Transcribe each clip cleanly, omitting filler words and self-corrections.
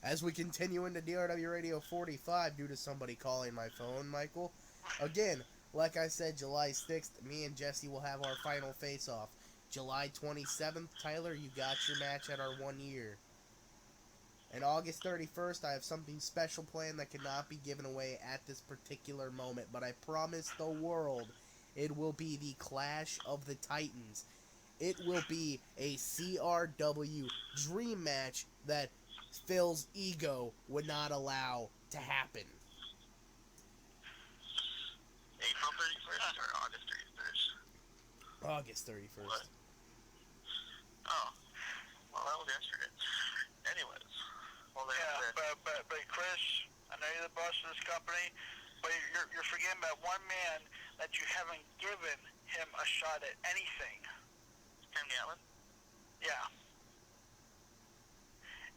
As we continue into DRW Radio 45 due to somebody calling my phone, Michael. Again, like I said, July 6th, me and Jesse will have our final face-off. July 27th, Tyler, you got your match at our 1 year. And August 31st, I have something special planned that cannot be given away at this particular moment, but I promise the world it will be the Clash of the Titans. It will be a CRW dream match that Phil's ego would not allow to happen. April 31st or August 31st? August 31st. What? Oh. Well, that was yesterday. Anyways. Well, yeah, but Chris, I know you're the boss of this company, but you're forgetting about one man that you haven't given him a shot at anything. Tim Gatlin? Yeah.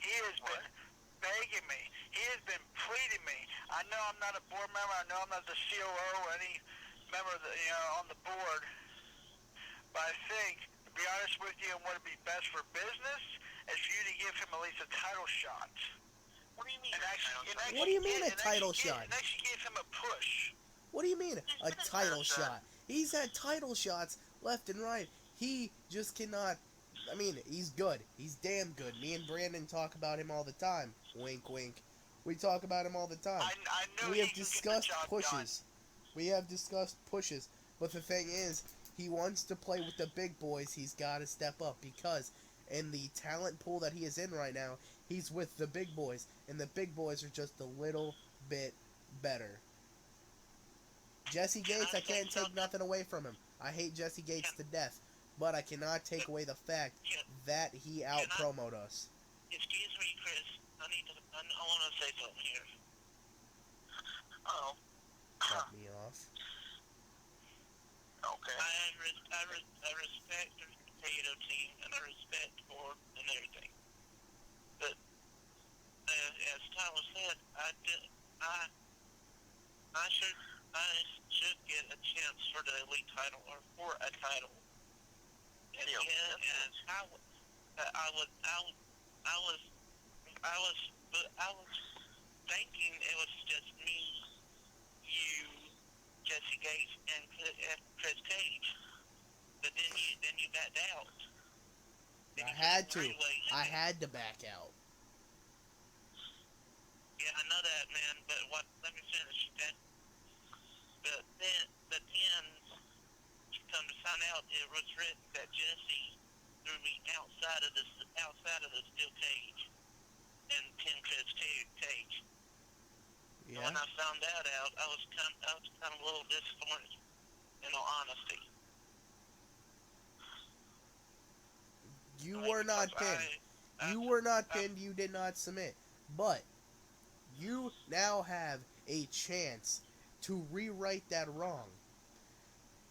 He has been begging me. He has been pleading me. I know I'm not a board member. I know I'm not the COO or any member of the, on the board. But I think, to be honest with you, and what would be best for business is for you to give him at least a title shot. What do you mean? What do you mean a title shot? And actually give him a push. What do you mean a title shot? He's had title shots left and right. He just cannot. I mean, he's good. He's damn good. Me and Brandon talk about him all the time. Wink, wink. We talk about him all the time. I know we he have can discussed get the job pushes. done. We have discussed pushes. But the thing is, he wants to play with the big boys. He's got to step up because in the talent pool that he is in right now, he's with the big boys. And the big boys are just a little bit better. Jesse Gates, I can't take nothing away from him. I hate Jesse Gates to death. But I cannot take away the fact that he out-promoted us. Excuse me, Chris. I want to say something here. Oh. Cut me off. Okay. I respect the potato team, and I respect Ford and everything. But, as Tyler said, I should get a chance for the elite title, or for a title. And I was thinking it was just me, you, Jesse Gates, and Chris Cage. But then you backed out. I had to. I had to back out. Yeah, I know that, man. But let me finish, okay? But then come to find out, it was written that Jesse threw me outside of the steel cage and pinned Chris Cage. Yeah. And when I found that out, I was kind of a little disappointed, in all honesty. You were not pinned. You were not pinned. You did not submit. But you now have a chance to rewrite that wrong.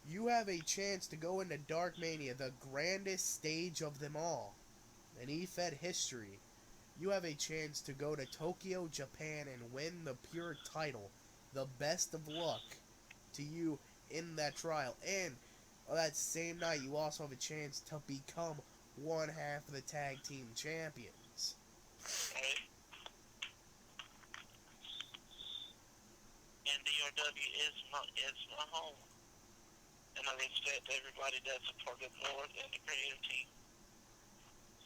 You have a chance to go into Dark Mania, the grandest stage of them all, in EFED history. You have a chance to go to Tokyo, Japan, and win the pure title. The best of luck to you in that trial. And that same night, you also have a chance to become one half of the tag team champions. And DRW is my home. And I respect everybody that supported more than the creative team.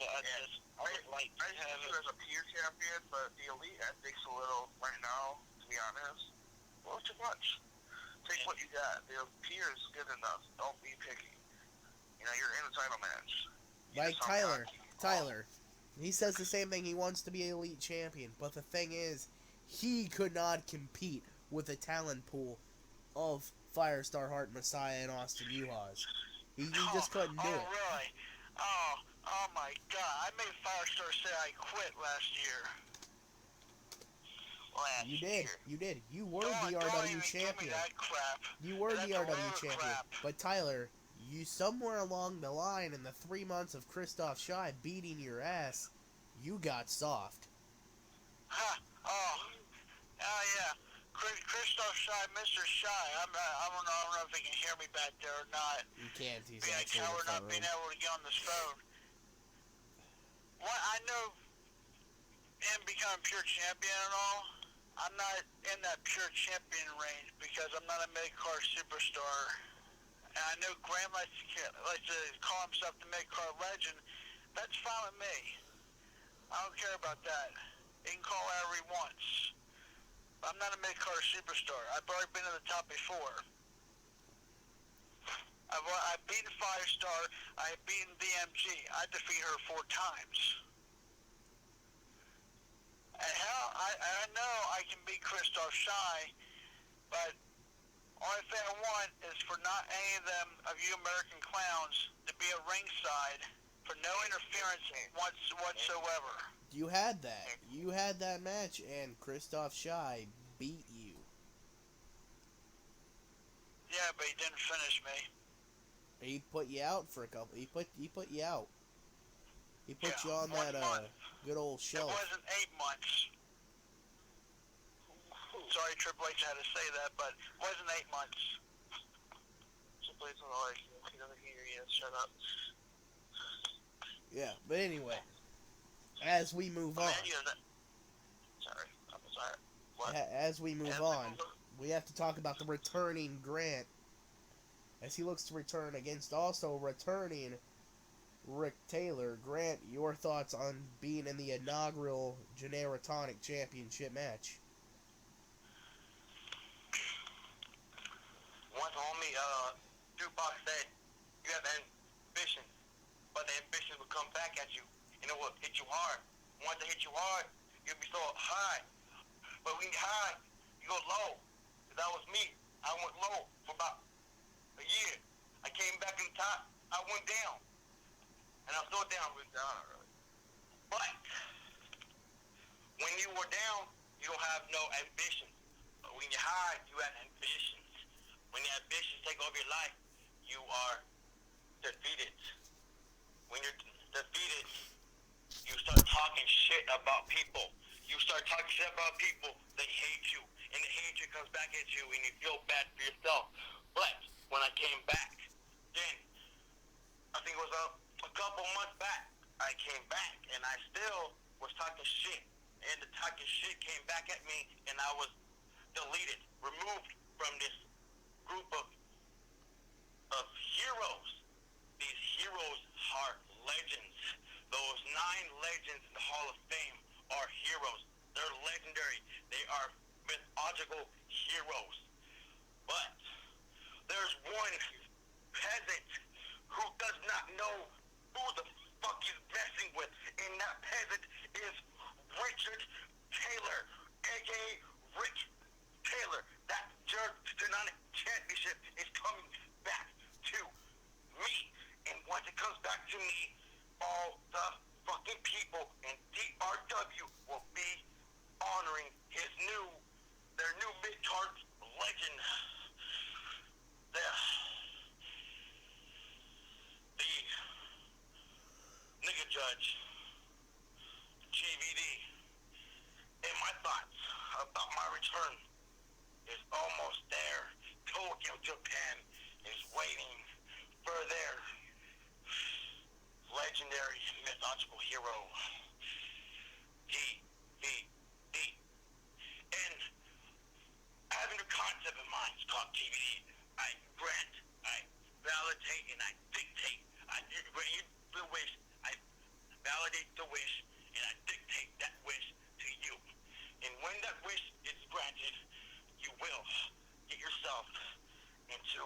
So I would like to have it as a peer champion, but the elite ethics a little right now, to be honest, a little too much. Take what you got. The peer is good enough. Don't be picky. You're in a title match. Like Tyler, he says the same thing. He wants to be elite champion, but the thing is, he could not compete with the talent pool of Firestar Heart Messiah and Austin Uhas. He just couldn't do it. Oh, really? Oh my God! I made Firestar say I quit last year. You did. You were DRW champion. You were DRW champion. Crap. But Tyler, you somewhere along the line in the 3 months of Christoph Schei beating your ass, you got soft. Huh? Oh yeah. Christoph Schei, Mr. Schei. I don't know if he can hear me back there or not. You can't. He's being actually a coward, not being able to get on this phone. What I know him because become pure champion and all, I'm not in that pure champion range because I'm not a mid-card superstar. And I know Graham likes to call himself the mid-card legend. That's fine with me. I don't care about that. He can call whatever he wants. I'm not a mid-card superstar. I've already been to the top before. I've beaten 5-Star. I've beaten DMG. I defeated her 4 times. And hell, I know I can beat Christoph Shy, but only thing I want is for not any of them, of you American clowns, to be at ringside for no interference whatsoever. You had that. You had that match, and Christoph Shy beat you. Yeah, but he didn't finish me. He put you out for a couple. He put you out. He put you on 1 that month. good old shelf. It wasn't 8 months. Sorry, Triple H had to say that, but it wasn't 8 months. Triple H doesn't like you. He doesn't hear you. Shut up. Yeah, but anyway, as we move on. Sorry, I'm sorry. What? As we move on, we have to talk about the returning Grant, as he looks to return against also returning Rick Taylor. Grant, your thoughts on being in the inaugural Generatonic Championship match? Once homie, Jukebox said, you have ambition, but the ambition will come back at you, and it will hit you hard. Once it hits you hard, you'll be so high. But when you're high, you go low. That was me. I went low for about a year. I came back in top. I went down. And I'm still down. Went down already. But when you were down, you don't have no ambition. But when you're high, you have ambitions. When your ambitions take over your life, you are defeated. When you're defeated, you start talking shit about people. You start talking shit about people, they hate you. And the hatred comes back at you, and you feel bad for yourself. But when I came back, then, I think it was a couple months back, I came back, and I still was talking shit. And the talking shit came back at me, and I was deleted, removed from this group of heroes. These heroes are legends. Those 9 legends in the Hall of Fame are heroes. They're legendary. They are mythological heroes. But there's one peasant who does not know who the fuck he's messing with, and that peasant is Richard Taylor, a.k.a. Rick Taylor. That Germanic Championship is coming back to me. And once it comes back to me, all the fucking people in DRW will be honoring their new mid-card legend. The nigga judge, GVD. And my thoughts about my return is almost there. Tokyo, Japan is waiting for their legendary mythological hero, DVD. And having a concept in mind, it's called DVD. I grant, I validate, and I dictate. I grant the wish, I validate the wish, and I dictate that wish to you. And when that wish is granted, you will get yourself into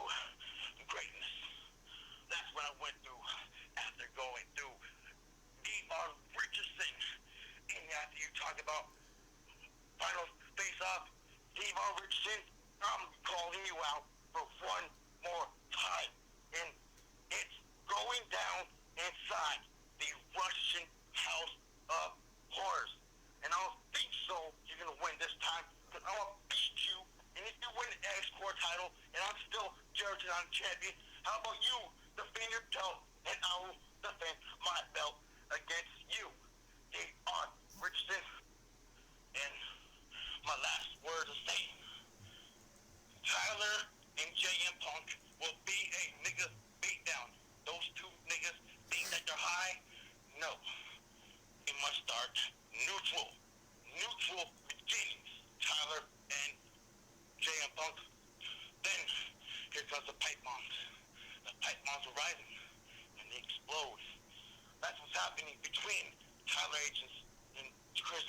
greatness. That's what I went through after going through D.R. Richardson. And after you talk about final face-off, D.R. Richardson, I'm calling you out for one more time. And it's going down inside the Russian House of Horrors. And I don't think so you're going to win this time, because I'm going to beat you. And if you win the X-Core title, and I'm still Germanic champion, how about you defend your belt, and I will defend my belt against you, D.R. Richardson. And my last words are saying, Tyler and J.M. Punk will be a nigga beatdown. Those 2 niggas think that they're high? No. It must start neutral.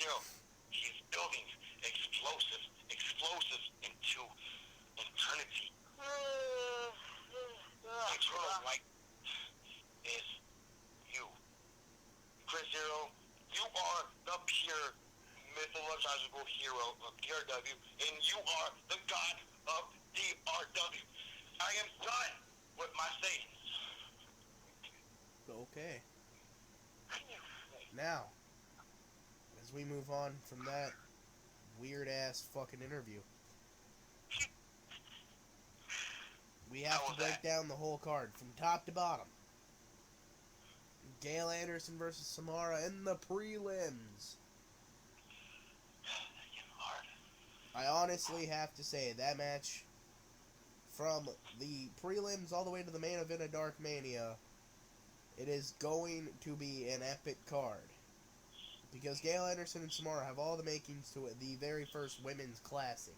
still, he's building explosives into eternity. Eternal light is you. Chris Hero, you are the pure mythological hero of DRW, and you are the god of DRW. I am done with my sayings. Okay. Now, as we move on from that weird-ass fucking interview, we have to break down the whole card from top to bottom. Gail Anderson versus Samara in the prelims. I honestly have to say, that match, from the prelims all the way to the main event of Dark Mania, it is going to be an epic card. Because Gail Anderson and Samara have all the makings to it, the very first women's classic.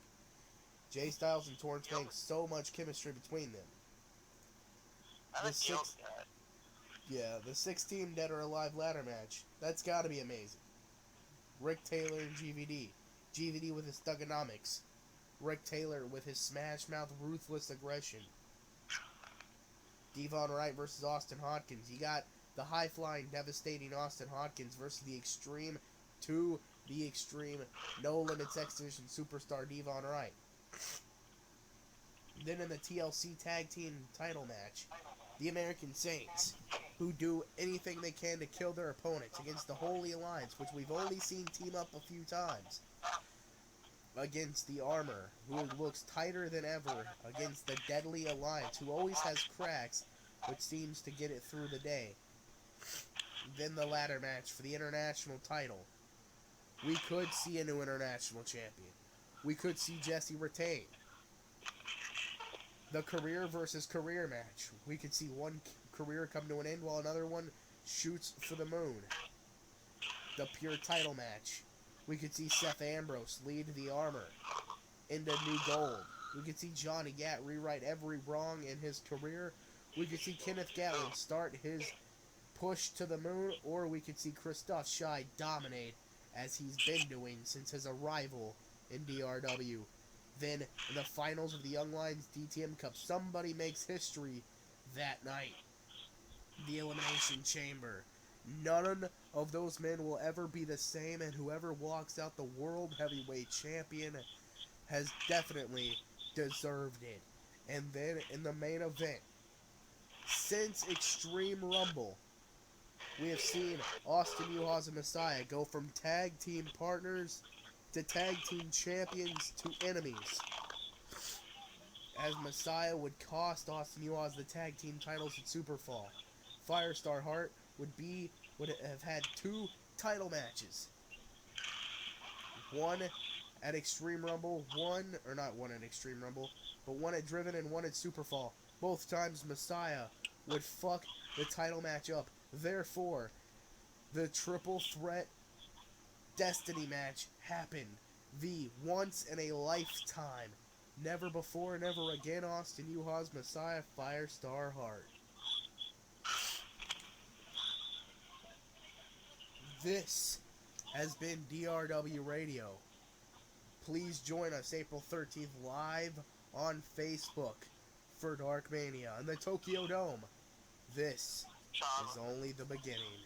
Jay Styles and Torrance Banks, so much chemistry between them. The 6-team Dead or Alive ladder match, that's gotta be amazing. Rick Taylor and GVD. GVD with his thugonomics. Rick Taylor with his smash mouth ruthless aggression. Devon Wright versus Austin Hodkins. You got the high-flying, devastating Austin Hodkins versus the extreme to the extreme, no limits X Division superstar Devon Wright. Then in the TLC Tag Team title match, the American Saints, who do anything they can to kill their opponents against the Holy Alliance, which we've only seen team up a few times, against the Armor, who looks tighter than ever, against the Deadly Alliance, who always has cracks, but seems to get it through the day. Then the ladder match for the international title. We could see a new international champion. We could see Jesse retain. The career versus career match. We could see one career come to an end while another one shoots for the moon. The pure title match. We could see Seth Ambrose lead the Armor into new gold. We could see Johnny Gat rewrite every wrong in his career. We could see Kenneth Gatlin start his push to the moon, or we could see Christoph Schei dominate as he's been doing since his arrival in DRW. Then, in the finals of the Young Lions DTM Cup, somebody makes history that night. The Elimination Chamber. None of those men will ever be the same, and whoever walks out the World Heavyweight Champion has definitely deserved it. And then, in the main event, since Extreme Rumble, we have seen Austin Yuhas and Messiah go from tag team partners to tag team champions to enemies. As Messiah would cost Austin Yuhas the tag team titles at Superfall. Firestar Hart would have had 2 title matches. One at Extreme Rumble, one at Driven and one at Superfall. Both times Messiah would fuck the title match up. Therefore, the triple threat Destiny match happened. The once in a lifetime, never before, never again, Austin Yuhas Messiah Firestar Hart. This has been DRW Radio. Please join us April 13th live on Facebook for Dark Mania in the Tokyo Dome. This is only the beginning.